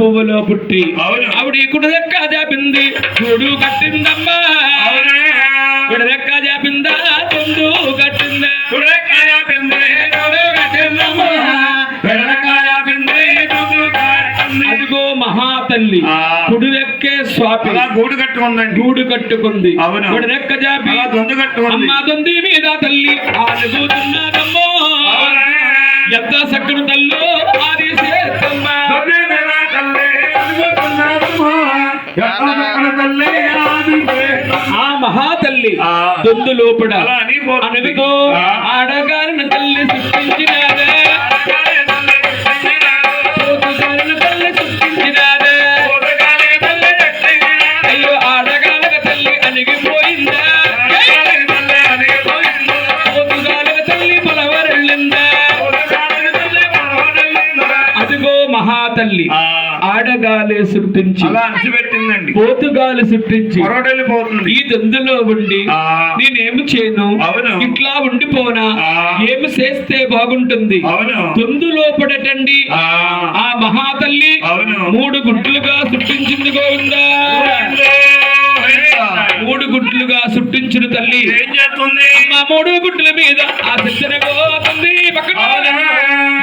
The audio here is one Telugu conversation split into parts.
పువ్వులో పుట్టి ఆవిడ కుడి రెక్క జాపింది గూడు కట్టిందమ్మా కుడి రెక్క జాపిందా తొందు కట్టిందా కుడి రెక్క జాపింది గూడు కట్టిందమ్మా కుడి రెక్క జాపింది తొందు కట్టింది అదిగో మహాతల్లి కుడి రెక్కే స్వామి గూడు కట్టుకుందండి గూడు కట్టుకుంది కుడి రెక్క జాపి దొందు కట్టుకుంది అమ్మ దొంది మీద తల్లి ఆడుతున్నదమ్మో ఎంత సక్కడు తల్లు ఆది ఆ మహాతల్లి దొందు లోపడ అనగతో ఆడగారిన తల్లి సృష్టించినాదే అయ్యో ఆడగాలక తల్లి అణిగిపోయిందా తల్లి పొలవరెళ్ళిందా అదిగో మహాతల్లి ఆడగాలి సృష్టించి పెట్టిందండి పోతుగాలి సృష్టించి ఈ దొందులో ఉండి నేనేమి చేయను ఇట్లా ఉండిపోనా ఏమి చేస్తే బాగుంటుంది దొందులో పడటండి ఆ మహాతల్లి 3 గుడ్లుగా సృష్టించింది గోవిందా 3 గుడ్లుగా సృష్టించిన తల్లి ఏం చేస్తుంది ఆ 3 గుడ్ల మీద ఆ శిక్షణ పోతుంది పక్కన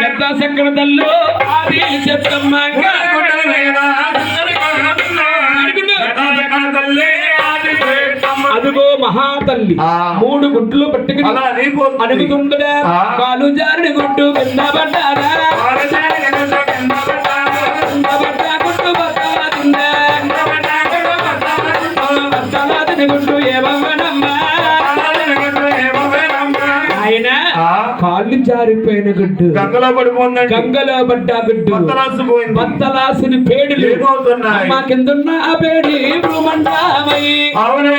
ఎంత సక్కన తల్లు ఆది చెత్తమ్మ అదిగో మహాతల్లి 3 గుడ్లు పట్టుకుని అడుగుతుండడా కాలు జారిని గుడ్డు కింద పడ్డారా గుడ్డు ఏమమ్మా ఆయన కాళ్ళు జారిపోయిన గుడ్డు గంగలో పడిపోయింది గంగలో పడ్డ గుడ్డు బత్తలాసుని పేడులు మా కిందున్న ఆ పేడి భూమండమై అవును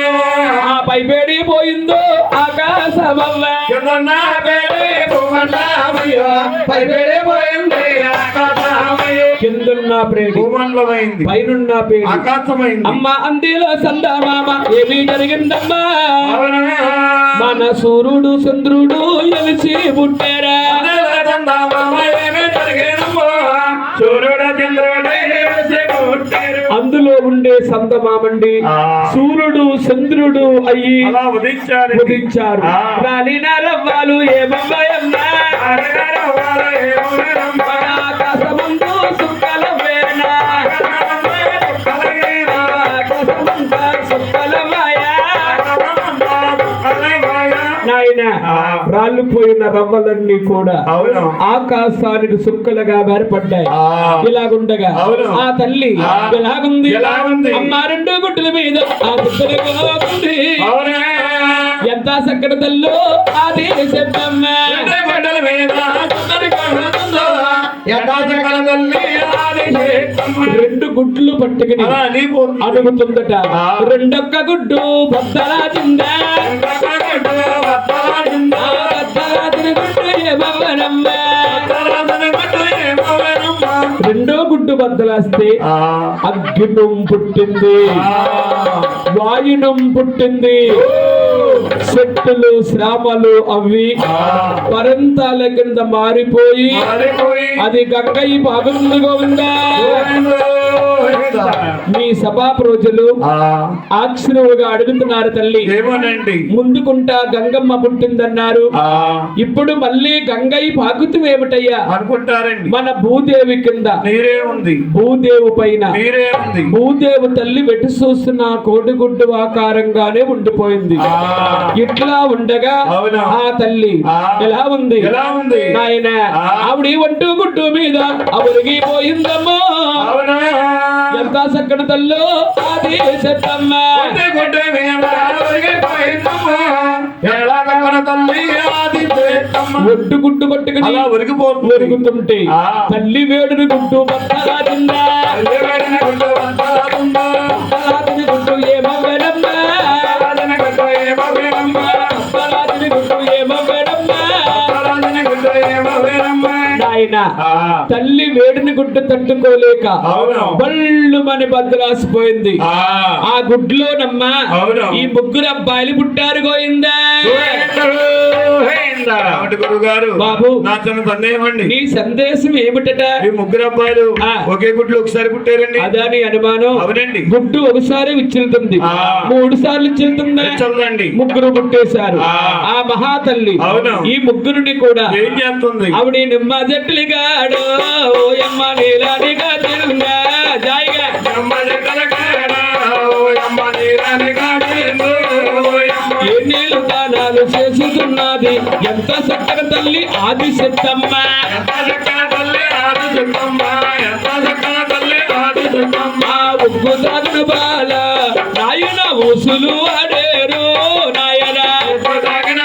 ఆ పై పేడి పోయిందో ఆకాశమవ్వ కిందున్న పేడి భూమండమయ్యో పై పేడి పోయింది ఆకాశమయ్యో కిందున్న పేడి భూమండలమైంది పైనున్న పేడి ఆకాశమైంది అమ్మ అందిలో సందమామ ఏమి జరిగిందమ్మా మన సూర్యుడు చంద్రుడు ఎలిసి పుట్టారా అందులో ఉండే సందమామండి సూర్యుడు చంద్రుడు అయ్యి ఉదించారు రాలిన రవ్వాలు ఏమమ్మా ఆకాశమందు సుక్కల వేణ రాళ్ళు పోయిన రవ్వలన్నీ కూడా ఆకాశానికి సుక్కలుగా వేరపడ్డాయి ఇలాగుండగా ఆ తల్లి ఎలాగుంది అమ్మ 2 గుడ్ల మీద ఆ సుక్కలుగా ఉంది ఎంత సక్కడ తల్లు అది చెప్పమ్మ 2 గుడ్లు పట్టుకుని అడుగుతుందట 2 గుడ్డు బద్దలా చిందా రెండో గుడ్డు బద్దలాస్తే అగ్గినం పుట్టింది వాయునం పుట్టింది చెట్టులు శ్రామలు అవి పరంతాల కింద మారిపోయి అది గంగయ్య బాగుంది గోవిందా మీ సభా ప్రజలు ఆశ్రవుగా అడుగుతున్నారు తల్లి ఏమోనండి ముందుకుంటా గంగమ్మ పుట్టిందన్నారు ఇప్పుడు మళ్ళీ గంగయ్య పాకుతూ ఏమిటయ్యా అనుకుంటారండి మన భూదేవి కింద నీరే ఉంది భూదేవి పైన నీరే ఉంది భూదేవి తల్లి వెటు చూస్తున్న కోడిగుడ్డు ఆకారంగానే ఉండిపోయింది ఇట్లా ఉండగా ఆ తల్లి ఎలా ఉంది నాయన ఆవిడ 1 గుడ్డు మీద అవరికి పోయిందమ్మా ఎంత సక్కడి తల్లు ఆది చెత్తమ్మ ఒట్టు గుడ్డు పట్టుకుని అలా ఒరుగుతుంటే తల్లి వేడుని గుడ్డు బద్దలాదిందా గుడ్డు ఏమవ్వడమ్మా తల్లి వేడిని గుడ్డు తట్టుకోలేక బళ్ళు మని బద్దలాసిపోయింది ఆ గుడ్లోనమ్మా ఈ 3 అబ్బాయిలు పుట్టారు గోయిందా కాబట్టి గురువు గారు బాబు నా చిన్న సందేహం అండి. నీ సందేశం ఏమిటట? ఈ ముగ్గురు అబ్బాయిలు ఒకే గుడ్లు ఒకసారి పుట్టారండి. అదా నీ అనుమానం? అవునండి. గుడ్డు ఒకసారి విచ్చులుతుంది, 3 సార్లు విచ్చులుతుందా? చదవండి. ముగ్గురు పుట్టేశారు. ఆ మహాతల్లి అవును ఈ ముగ్గురిని కూడా ఏం చేస్తుంది? ఆవిడ నిమ్మ జట్లిగాడు ఓయమ్మ నీలానిగా తిరుగా జాయిగా ఏ నీళ్ళు దానాలు చేసుతున్నది ఎంత చక్కగా తల్లి ఆది సిద్ధమ్మ. ఆ ఉగ్గు తాగిన బాల నాయన ఊసులు ఆడేరు నాయన పాలు తాగిన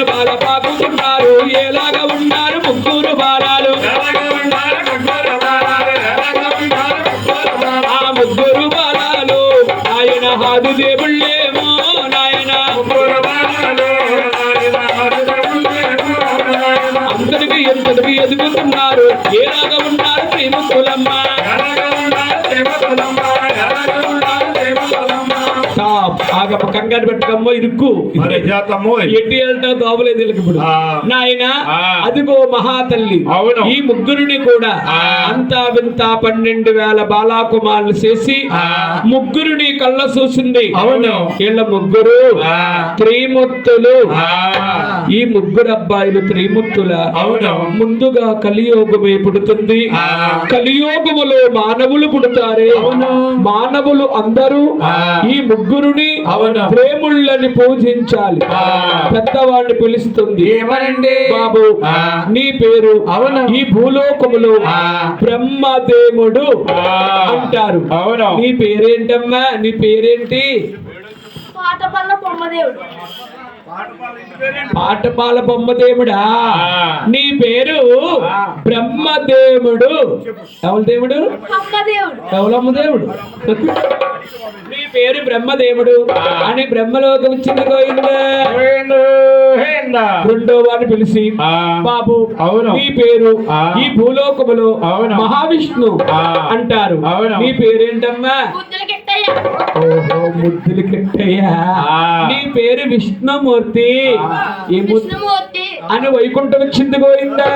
బాల పాకుతున్నారు. ఎలాగా ఉన్నారు ముగ్గురు బాలాలు? ఆ ముగ్గురు బాలాలు నాయన హాదు దేవుళ్ళేమో నాయన. అందరికి ఎంతటికి ఎదుగుతున్నారు. ఎలాగా ఉన్నారు శ్రీముఖులమ్మ? ఆగప్ప కంగారు పెట్టుకమ్మో ఇరుక్కు ఎట్టి వెళ్తా దోవలేదు ఇప్పుడు నాయన. అదిగో మహాతల్లి ఈ ముగ్గురిని కూడా అంతా వింత 12,000 బాలాకుమారులు చేసి ముగ్గురిని కళ్ళ చూసింది. అవును వీళ్ళ ముగ్గురు త్రిమూర్తులు. ఈ ముగ్గురు అబ్బాయిలు త్రిమూర్తుల. అవును ముందుగా కలియోగమే పుడుతుంది. కలియోగములో మానవులు పుడతారే. మానవులు అందరూ ఈ ముగ్గురుని ప్రేముళ్ళని పూజించాలి. పెద్దవాడిని పిలుస్తుంది. ఏమనండి బాబు నీ పేరు? అవును ఈ భూలోకములో బ్రహ్మదేవుడు అంటారు. అవును నీ పేరేంటమ్మా? నీ పేరేంటి? పాటపల్ల బొమ్మదేవుడు. పాటపాల బొమ్మదేవుడా? నీ పేరు బ్రహ్మదేవుడు. ఎవరు దేవుడు? ఎవరమ్మ దేవుడు? నీ పేరు బ్రహ్మదేవుడు అని బ్రహ్మలోకం వచ్చింది గోయిందా. రెండో వాడిని పిలిచి బాబు నీ పేరు ఈ భూలోకములో మహావిష్ణు అంటారు. నీ పేరేంటమ్మా? ఓహో ముద్దులు కిట్టయ్యా. నీ పేరు విష్ణుమూర్తి. అని వైకుంఠం వచ్చింది గోయిందా.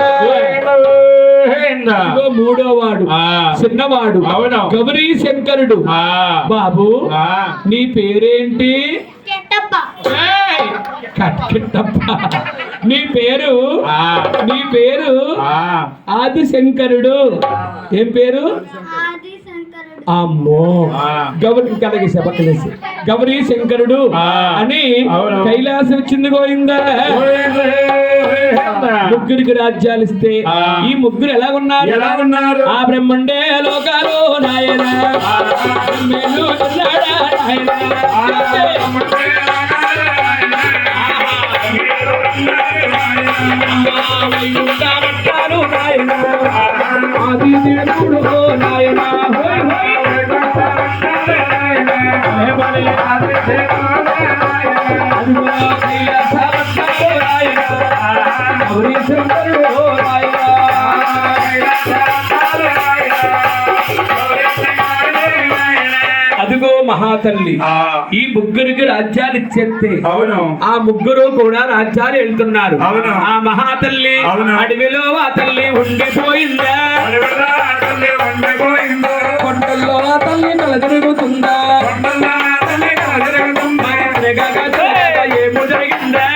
మూడో వాడు చిన్నవాడు గౌరీ శంకరుడు. బాబు నీ పేరేంటి? కట్కిట్టప్ప. నీ పేరు ఆదిశంకరుడు. ఏం పేరు? అమ్మో గౌరీ కలిగి సభకలేసి గౌరీ శంకరుడు అని కైలాసం వచ్చింది గోయిందా. ముగ్గురికి రాజ్యాలు ఇస్తే ఈ ముగ్గురు ఎలా ఉన్నారు? ఆ బ్రహ్మండే లోకాలు నాయన. ఆది దేవుడు నాయన. అదిగో మహాతల్లి ఈ ముగ్గురికి రాజ్యాలు ఇచ్చేస్తే ఆ ముగ్గురు కూడా రాజ్యాలు వెళ్తున్నారు. ఆ మహాతల్లి అడవిలో ఆ తల్లి ఉండిపోయిందా? కొండల్లో ఆ తల్లి కల జరుగుతుందా? ఏమో జరిగిందా?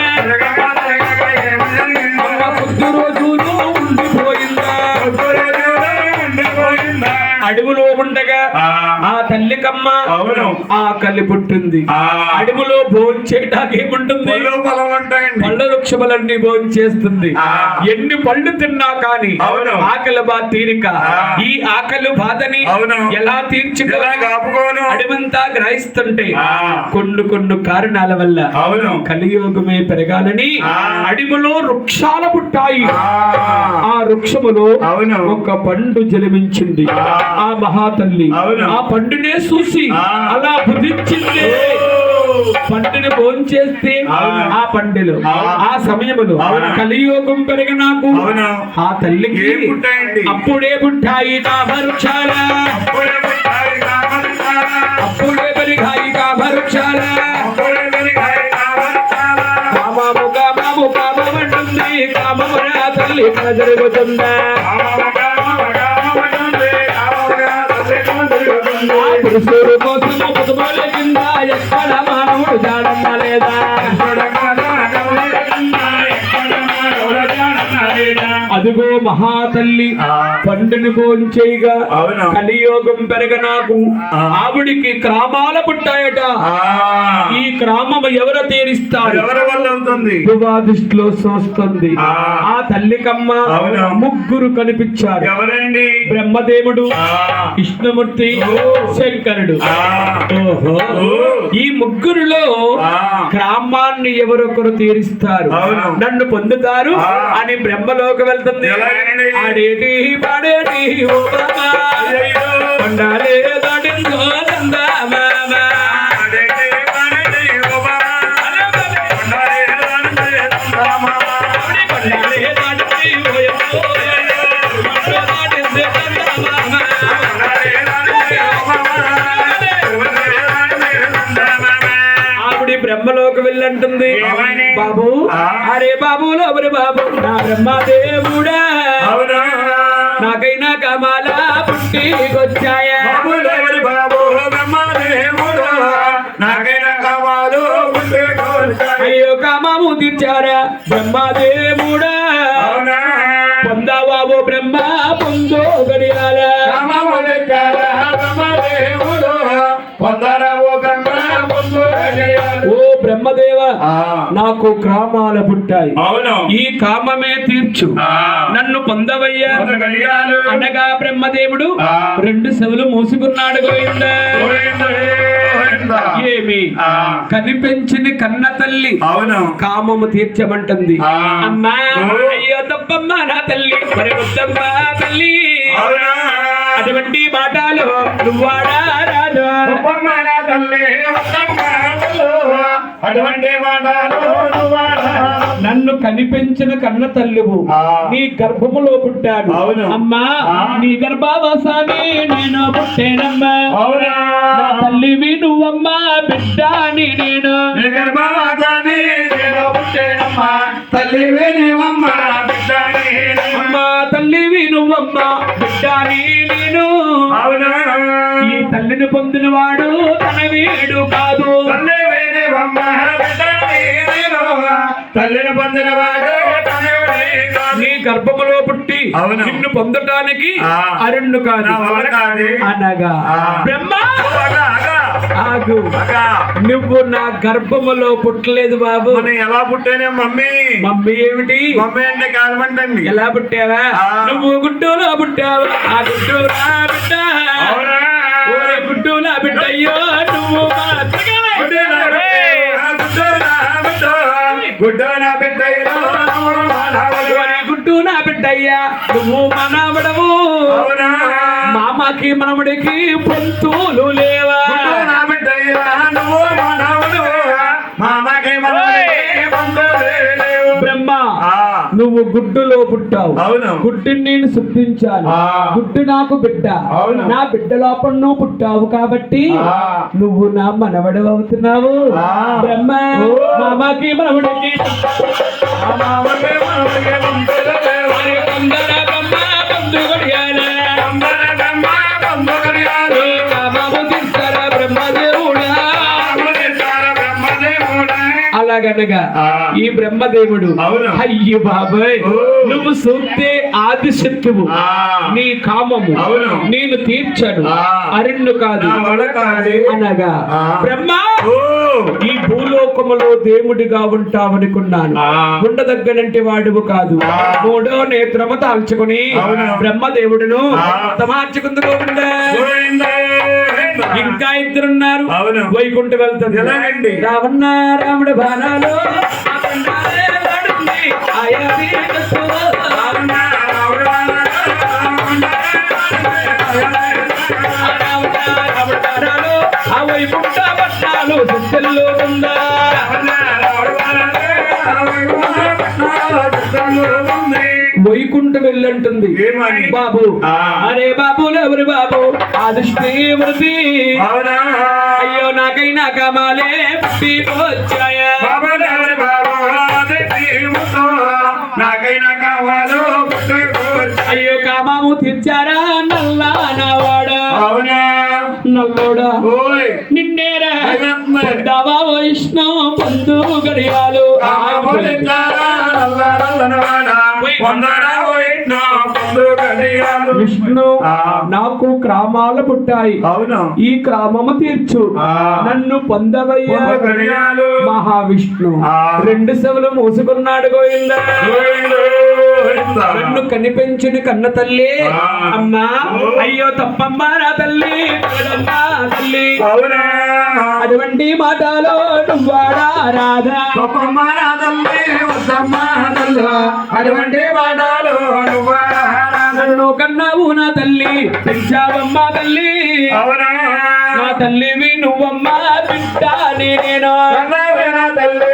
కొద్ది రోజులు ఉండిపోయిందా? అడవిలో ఉండగా ఆ తల్లికమ్మ ఆకలి పుట్టింది. అడవిలో భోజనం చేయడానికి ఏముంటుంది? పళ్ళ వృక్షములన్నీ భోజనం చేస్తుంది. ఎన్ని పళ్ళు తిన్నా కానీ ఆకలి బాధ తీరిక. ఈ ఆకలి బాధని ఎలా తీర్చుకోను అడవంతా గ్రహిస్తుంటే కొన్ని కారణాల వల్ల కలియోగమే పెరగాలని అడవిలో వృక్షాలు పుట్టాయి. ఆ వృక్షములో ఒక పండు జలమించింది. ఆ మహాతల్లి ఆ పండునే చూసి అలా బుద్ధించింది. పండుని భోజనం చేస్తే ఆ పండులో ఆ సమయములో కలియోగం పెరిగినాకు ఆ తల్లికి అప్పుడే పుట్టాయి కామవృక్షాల. అప్పుడే పెరిగాయి కామవృక్షాల. తల్లి కల జరుగుతుందా పురుషుడు కోసం పుతుబోలే కింద ఎక్కడ మానవుడు జాడన్నా లేదా అదిగో మహాతల్లి పండుని భోంచేయగా కలియోగం పెరగనాకు ఆవిడికి క్రామాల పుట్టాయట ఈ క్రామం ఎవరు తీరిస్తారు ఎవరి వల్ల అవుతుంది దృష్టిలో చూస్తుంది ఆ తల్లికమ్మ ముగ్గురు కనిపించారు ఎవరండి బ్రహ్మదేవుడు విష్ణుమూర్తి శంకరుడు ఓహో ఈ ముగ్గురులో గ్రామాన్ని ఎవరొకరు తీరుస్తారు నన్ను పొందుతారు అని బ్రహ్మలోకి వెళ్తుంది ఆడేటి పాడేటి ఓ బాబా కొండాలే దాటిందో దందామా బ్రహ్మలోకి వెళ్ళంటుంది బాబు అరే బాబులో ఎవరు బాబు నా బ్రహ్మదేవుడా నాకైనా కమాల పుట్టికొచ్చాయా అయ్యో కామాము తీర్చారా బ్రహ్మదేవుడా పొందావా ఓ బ్రహ్మ పొందో గడియాలా ఓ బ్రహ్మదేవ నాకు కామాల పుట్టాయి ఈ కామమే తీర్చు నన్ను పొందవయ్యా అనగా బ్రహ్మదేవుడు రెండు చెవులు మూసుకున్నాడు గోవిందా ఏమి కనిపించింది కన్న తల్లి కామము తీర్చమంటుంది అమ్మా అయ్యో తప్పమ్మ నా తల్లి మరి వద్దమ్మ తల్లి అటువంటి మాటలు నువ్వాడా రాజు నన్ను కనిపించిన కన్న తల్లివు నీ గర్భములో పుట్టాను అమ్మా నీ గర్భావాసాన్ని నేను పుట్టేనమ్మా నా తల్లివి నువ్వమ్మా బిడ్డాని నేను అమ్మా తల్లివి నువ్వమ్మా బిడ్డాని నేను ఈ తల్లిని పొందిన వాడు తన వీడు కాదు తల్లిని పొందిన వాడు నీ గర్భములో పుట్టి నిన్ను పొందటానికి అరుణ్ణు కాదు అనగా బ్రహ్మ ఆగు నువ్వు నా గర్భములో పుట్టలేదు బాబు ఎలా పుట్టానే మమ్మీ మమ్మీ ఏమిటి మమ్మీ అంటే కాదమంటండి ఎలా పుట్టావా నువ్వు గుడ్డులో పుట్టావు ఆ గుడ్డులా బిడ్డ గుడ్డులా బిడ్డ అయ్యో నువ్వు గుడ్డు నా బిడ్డయ్యా నువ్వు మనవడవు మామకి మనవడికి పొంతులు లేవా బ్రహ్మ నువ్వు గుడ్డులో పుట్టావు గుడ్డుని నేను శుద్ధించాను గుడ్డు నాకు బిడ్డ నా బిడ్డ లోపల నువ్వు పుట్టావు కాబట్టి నువ్వు నా మనవడు అవుతున్నావు బ్రహ్మ మామకి మనవడికి అలాగనగా ఈ బ్రహ్మదేవుడు అయ్యి బాబాయ్ నువ్వు సూక్తే ఆదిశక్తువు నీ కామము నేను తీర్చను అరుణ్ణు కాదు అనగా బ్రహ్మ ఈ భూలోకములో దేవుడిగా ఉంటావనుకున్నాను ఉండదగ్గనంటే వాడువు కాదు మూడో నేత్రము తాల్చుకుని బ్రహ్మదేవుడును తమార్చుకుంది గోవిందా ఇంకా ఇద్దరున్నారు వైకుంఠ వెళ్తుంది రావణ రాముడు బాణాలు ఆ వైకుంఠ పట్టాలు సిద్ధంలో ఉందా వైకుంఠం వెళ్ళంటుంది బాబు అరే బాబులు ఎవరు బాబు ఆదిష్టి వృతి అయ్యో నాకైనా కమాలే పుట్టికొచ్చాయా నాకైనా కావాలో అయ్యో కామము తీర్చారా నల్లా నావాడా అవునా నల్లోడా ఓయ్ నిన్నేరా జగన్మే. పొందావా వైష్ణు పొందు గడియాలు విష్ణు నాకు క్రామాలు పుట్టాయి అవును ఈ క్రామము తీర్చు ఆ. నన్ను పొందవయ్యా గడియాలు మహావిష్ణు ఆ. రెండు సెవులు మూసుకున్నాడు గోవిందా నన్ను కనిపించిన కన్న తల్లి ఆ. అమ్మా అయ్యో తప్పమ్మా నా తల్లి పగడమ్మా తల్లి అవునా అటువంటి మాటలో నువ్వాడా రాధా అటువంటి వాడాలు నన్ను కన్నావు నా తల్లి పెంచావమ్మా తల్లి అవునా నా తల్లివి నువ్వమ్మా బిడ్డ నేనేనా తల్లి